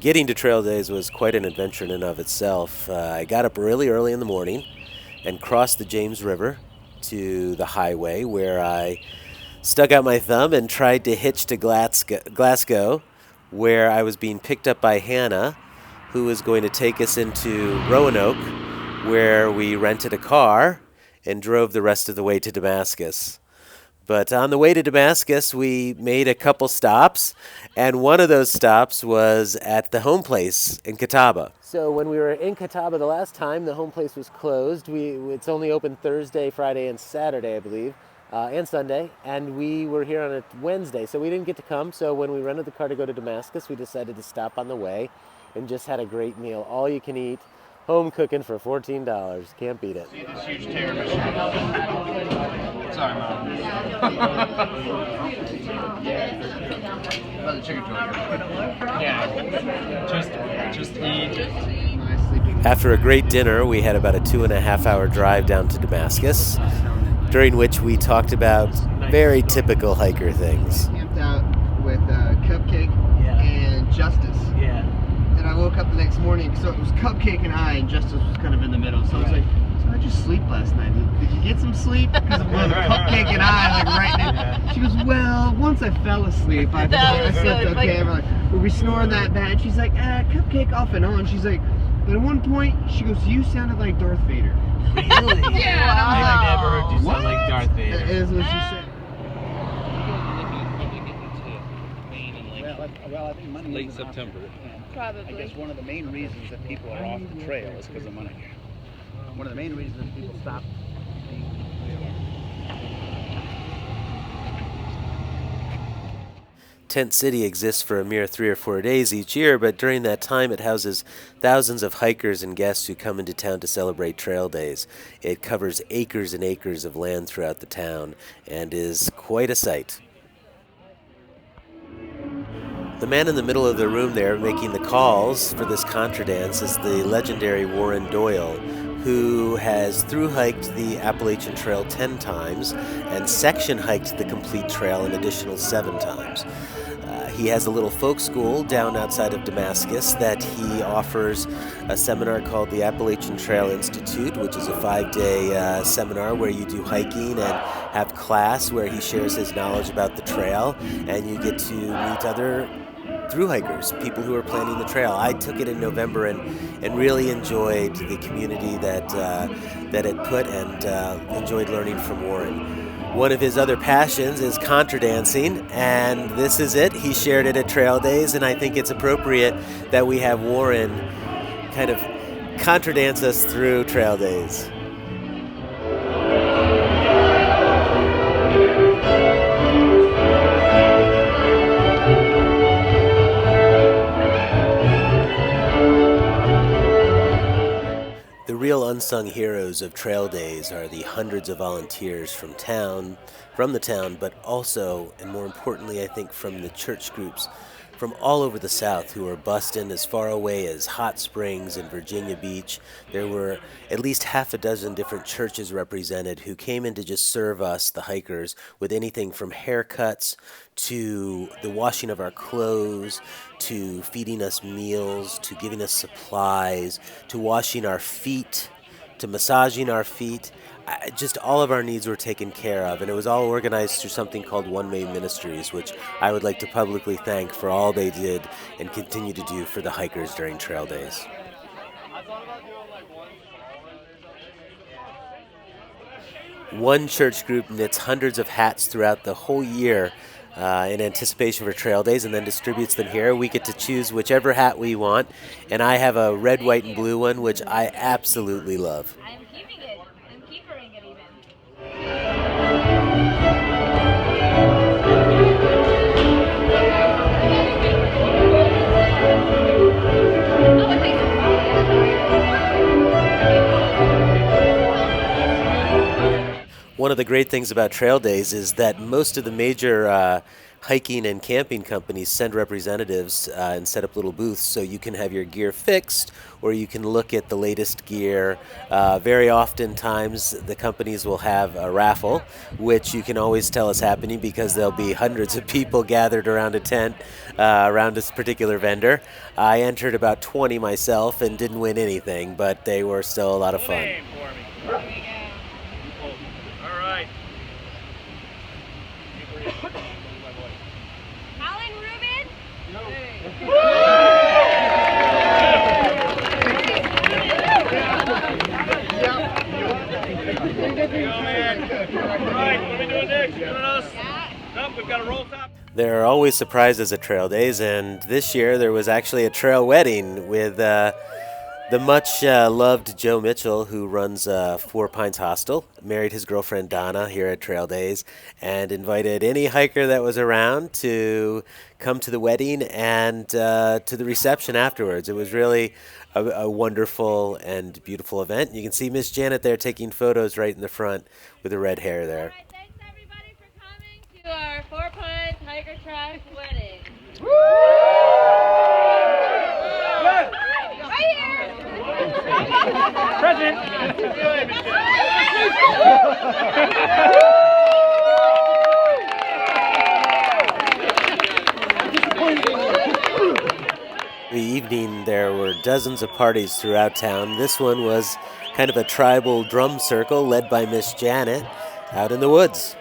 Getting to trail days was quite an adventure in and of itself. I got up really early in the morning and crossed the James River to the highway, where I stuck out my thumb and tried to hitch to Glasgow, where I was being picked up by Hannah, who was going to take us into Roanoke, where we rented a car and drove the rest of the way to Damascus. But on the way to Damascus, we made a couple stops, and one of those stops was at the home place in Catawba. So when we were in Catawba the last time, the home place was closed. It's only open Thursday, Friday, and Saturday, I believe, and Sunday, and we were here on a Wednesday, so we didn't get to come. So when we rented the car to go to Damascus, we decided to stop on the way and just had a great meal, all you can eat, home cooking for $14. Can't beat it. See this huge tear machine. Sorry, Mom. About the chicken joint. Yeah. Just eat. After a great dinner, we had about a 2.5-hour drive down to Damascus, during which we talked about very typical hiker things. Camped out with Cupcake and Justice. Yeah. And I woke up the next morning, so it was Cupcake and I, and Justice was kind of in the middle. So I was like, so I just sleep last night. Did you get some sleep? Because it was Cupcake and I, like right now. She goes, well, once I fell asleep, I slept okay. I'm like, were we snoring that bad? She's like, Cupcake off and on. She's like, but at one point, she goes, you sounded like Darth Vader. Really? Yeah. I've never heard you sound like Darth Vader. That is what she said. Well, I think money late September. Probably. I guess one of the main reasons that people are off the trail is because of money. One of the main reasons that people stop. Tent City exists for a mere 3 or 4 days each year, but during that time it houses thousands of hikers and guests who come into town to celebrate trail days. It covers acres and acres of land throughout the town and is quite a sight. The man in the middle of the room there making the calls for this contra dance is the legendary Warren Doyle, who has thru-hiked the Appalachian Trail 10 times and section-hiked the complete trail an additional 7 times. He has a little folk school down outside of Damascus that he offers a seminar called the Appalachian Trail Institute, which is a 5-day seminar where you do hiking and have class where he shares his knowledge about the trail, and you get to meet other thru-hikers, people who are planning the trail. I took it in November and really enjoyed the community that it put, and enjoyed learning from Warren. One of his other passions is contra dancing, and this is it. He shared it at Trail Days, and I think it's appropriate that we have Warren kind of contra dance us through Trail Days. The real unsung heroes of Trail Days are the hundreds of volunteers from the town, but also, and more importantly, I think, from the church groups from all over the South who are busting as far away as Hot Springs and Virginia Beach. There were at least half a dozen different churches represented who came in to just serve us, the hikers, with anything from haircuts to the washing of our clothes, to feeding us meals, to giving us supplies, to washing our feet, to massaging our feet. Just all of our needs were taken care of, and it was all organized through something called One Way Ministries, which I would like to publicly thank for all they did and continue to do for the hikers during Trail Days. One church group knits hundreds of hats throughout the whole year in anticipation for Trail Days, and then distributes them here. We get to choose whichever hat we want, and I have a red, white, and blue one, which I absolutely love. I'm keeping it. I'm keeping it even. One of the great things about Trail Days is that most of the major hiking and camping companies send representatives and set up little booths so you can have your gear fixed or you can look at the latest gear. Very oftentimes the companies will have a raffle, which you can always tell is happening because there'll be hundreds of people gathered around a tent around this particular vendor. I entered about 20 myself and didn't win anything, but they were still a lot of fun. All right. Alan Rubin? There are always surprises at trail days, and this year there was actually a trail wedding with the much loved Joe Mitchell, who runs Four Pines Hostel, married his girlfriend Donna here at Trail Days, and invited any hiker that was around to come to the wedding and to the reception afterwards. It was really a wonderful and beautiful event. You can see Miss Janet there taking photos right in the front with the red hair there. All right, thanks everybody for coming to our Four Pines Hiker Track wedding. Right here. The evening there were dozens of parties throughout town. This one was kind of a tribal drum circle led by Miss Janet out in the woods.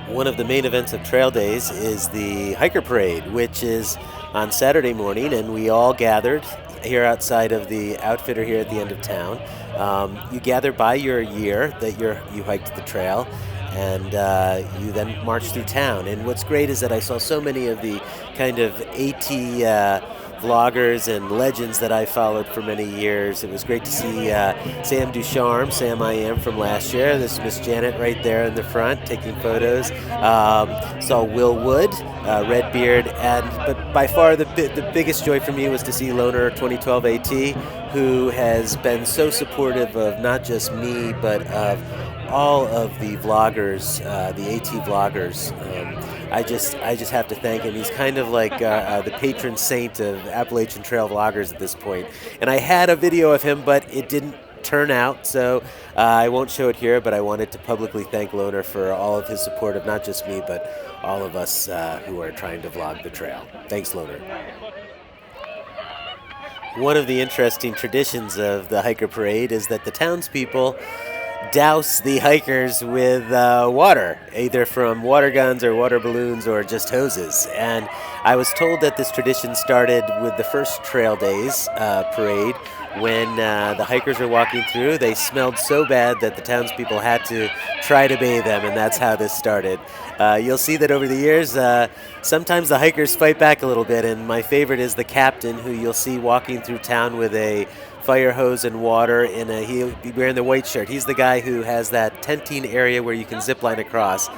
One of the main events of Trail Days is the Hiker Parade, which is on Saturday morning, and we all gathered here outside of the outfitter here at the end of town. You gather by your year that you hiked the trail, and you then march through town. And what's great is that I saw so many of the kind of AT vloggers and legends that I followed for many years. It was great to see Sam Ducharme, Sam I Am from last year. This is Miss Janet right there in the front taking photos. Saw Will Wood, Redbeard, but by far the biggest joy for me was to see Loner 2012 AT, who has been so supportive of not just me, but of all of the vloggers, the AT vloggers. I just have to thank him. He's kind of like the patron saint of Appalachian Trail vloggers at this point. And I had a video of him, but it didn't turn out, so I won't show it here, but I wanted to publicly thank Loner for all of his support of not just me, but all of us who are trying to vlog the trail. Thanks, Loner. One of the interesting traditions of the Hiker Parade is that the townspeople douse the hikers with water, either from water guns or water balloons or just hoses. And I was told that this tradition started with the first Trail Days parade when the hikers were walking through. They smelled so bad that the townspeople had to try to bathe them, and that's how this started. You'll see that over the years, sometimes the hikers fight back a little bit, and my favorite is the captain, who you'll see walking through town with a fire hose and water, he'll be wearing the white shirt. He's the guy who has that tenting area where you can zip line across.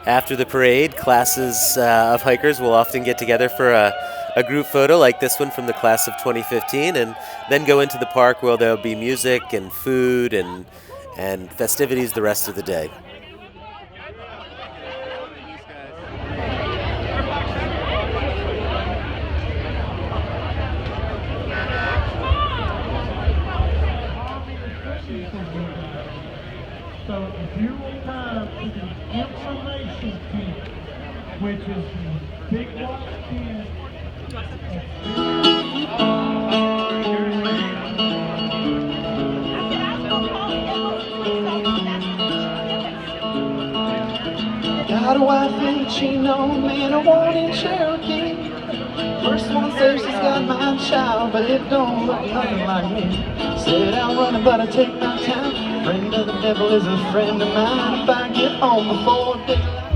After the parade, classes of hikers will often get together for a group photo like this one from the class of 2015, and then go into the park where there'll be music and food and festivities the rest of the day. So if you will come to the information tent, which is the big white tent. Got a wife in Chino and a one in Cherokee. First one says she's got my child, but it don't look nothing like me. Said I'm running, but I take my time. Friend of the devil is a friend of mine. If I get home before daylight.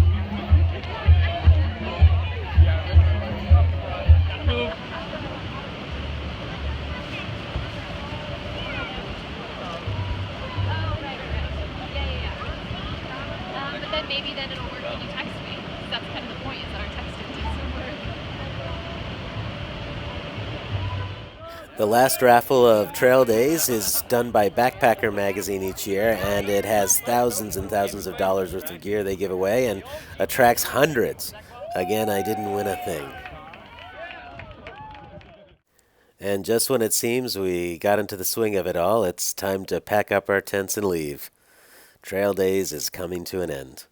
But then maybe then it'll work when you text me. That's kind of the point, is that our texting doesn't work. The last raffle of Trail Days is done by Backpacker Magazine each year, and it has thousands and thousands of dollars worth of gear they give away and attracts hundreds. Again, I didn't win a thing. And just when it seems we got into the swing of it all, it's time to pack up our tents and leave. Trail Days is coming to an end.